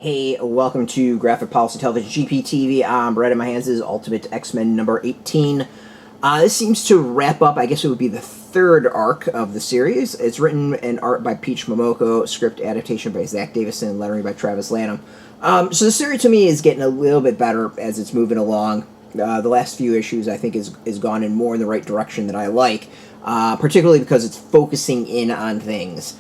Hey, welcome to Graphic Policy Television GPTV. Right in my hands is Ultimate X-Men number 18. This seems to wrap up, I guess it would be the third arc of the series. It's written and art by Momoko, script adaptation by Zack, Davisson, lettering by Lanham. So the series to me is getting a little bit better as it's moving along. The last few issues I think is gone in more in the right direction that I like, particularly because it's focusing in on things.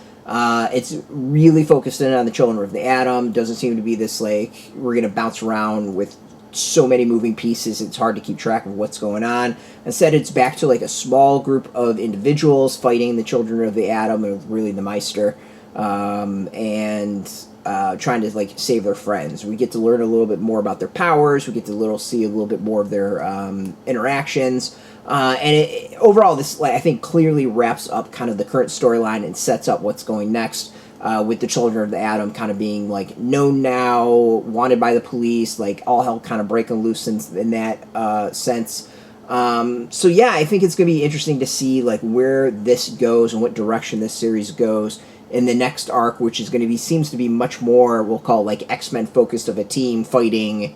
It's really focused in on the children of the atom. Doesn't seem to be this, like, we're going to bounce around with so many moving pieces, it's hard to keep track of what's going on. Instead, it's back to, like, a small group of individuals fighting the children of the atom, and really the Meister, and trying to, like, save their friends. We get to learn a little bit more about their powers. We get to see a little bit more of their interactions. And overall, this, I think, clearly wraps up kind of the current storyline and sets up what's going next, with the Children of the Atom kind of being, like, known now, wanted by the police, like, all hell kind of breaking loose in that sense. So, yeah, I think it's going to be interesting to see, like, where this goes and what direction this series goes in the next arc, which is going to be, seems to be much more, we'll call, like, X-Men focused of a team fighting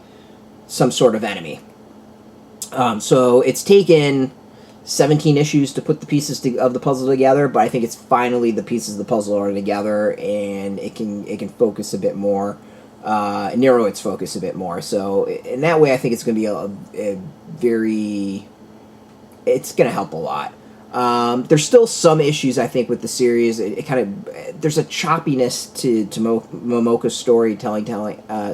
some sort of enemy. So it's taken 17 issues to put the pieces of the puzzle together, but I think it's finally the pieces of the puzzle are together, and it can focus a bit more, narrow its focus a bit more. So in that way, I think it's going to be it's going to help a lot. There's still some issues, I think, with the series. It kind of, there's a choppiness to Momoko's storytelling. I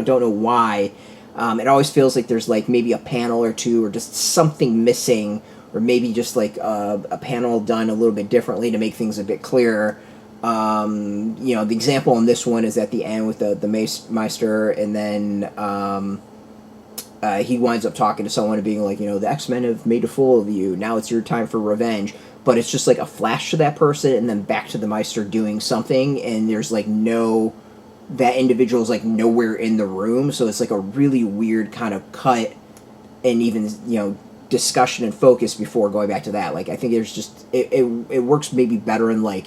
don't know why. It always feels like there's, like, maybe a panel or two or just something missing, or maybe just, like, a panel done a little bit differently to make things a bit clearer. You know, the example in this one is at the end with the Meister, and then he winds up talking to someone and being like, you know, the X-Men have made a fool of you. Now it's your time for revenge. But it's just, like, a flash to that person and then back to the Meister doing something, and there's, like, that individual's, like, nowhere in the room, so it's, like, a really weird kind of cut and even, you know, discussion and focus before going back to that. Like, I think there's just, it works maybe better in, like,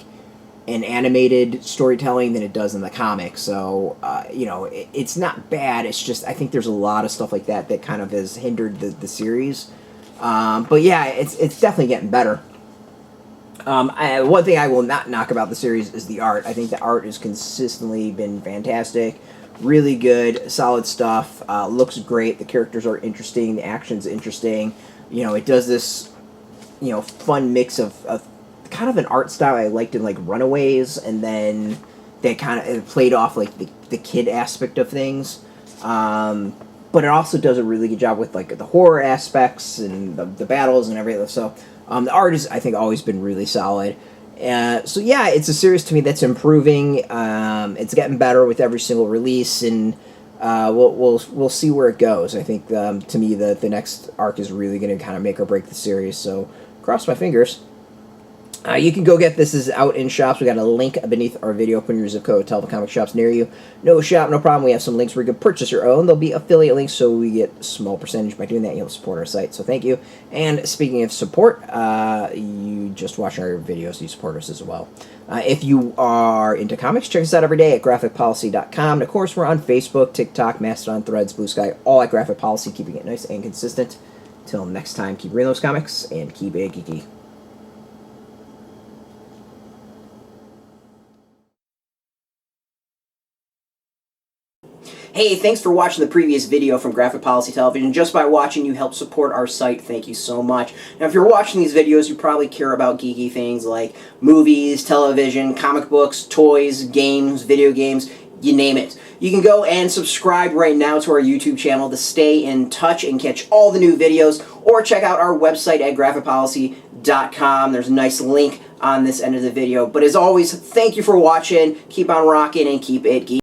an animated storytelling than it does in the comic, so, you know, it's not bad, it's just, I think there's a lot of stuff like that kind of has hindered the series, but yeah, it's definitely getting better. One thing I will not knock about the series is the art. I think the art has consistently been fantastic. Really good, solid stuff. Looks great. The characters are interesting. The action's interesting. You know, it does this, you know, fun mix of kind of an art style I liked in, like, Runaways, and then they kind of played off, like, the kid aspect of things. But it also does a really good job with, like, the horror aspects and the battles and everything. So the art has, I think, always been really solid. So yeah, it's a series to me that's improving. It's getting better with every single release, and we'll see where it goes. I think to me the next arc is really going to kind of make or break the series. So cross my fingers. You can go get this. Is out in shops. We got a link beneath our video. Put in your zip code. Tell the comic shops near you. No shop, no problem. We have some links where you can purchase your own. There'll be affiliate links, so we get a small percentage by doing that. You'll support our site, so thank you. And speaking of support, you just watch our videos, you support us as well. If you are into comics, check us out every day at graphicpolicy.com. And of course, we're on Facebook, TikTok, Mastodon, Threads, Blue Sky, all at Graphic Policy, keeping it nice and consistent. Till next time, keep reading those comics and keep it geeky. Hey, thanks for watching the previous video from Graphic Policy Television. Just by watching, you help support our site. Thank you so much. Now, if you're watching these videos, you probably care about geeky things like movies, television, comic books, toys, games, video games, you name it. You can go and subscribe right now to our YouTube channel to stay in touch and catch all the new videos, or check out our website at graphicpolicy.com. There's a nice link on this end of the video. But as always, thank you for watching. Keep on rocking and keep it geeky.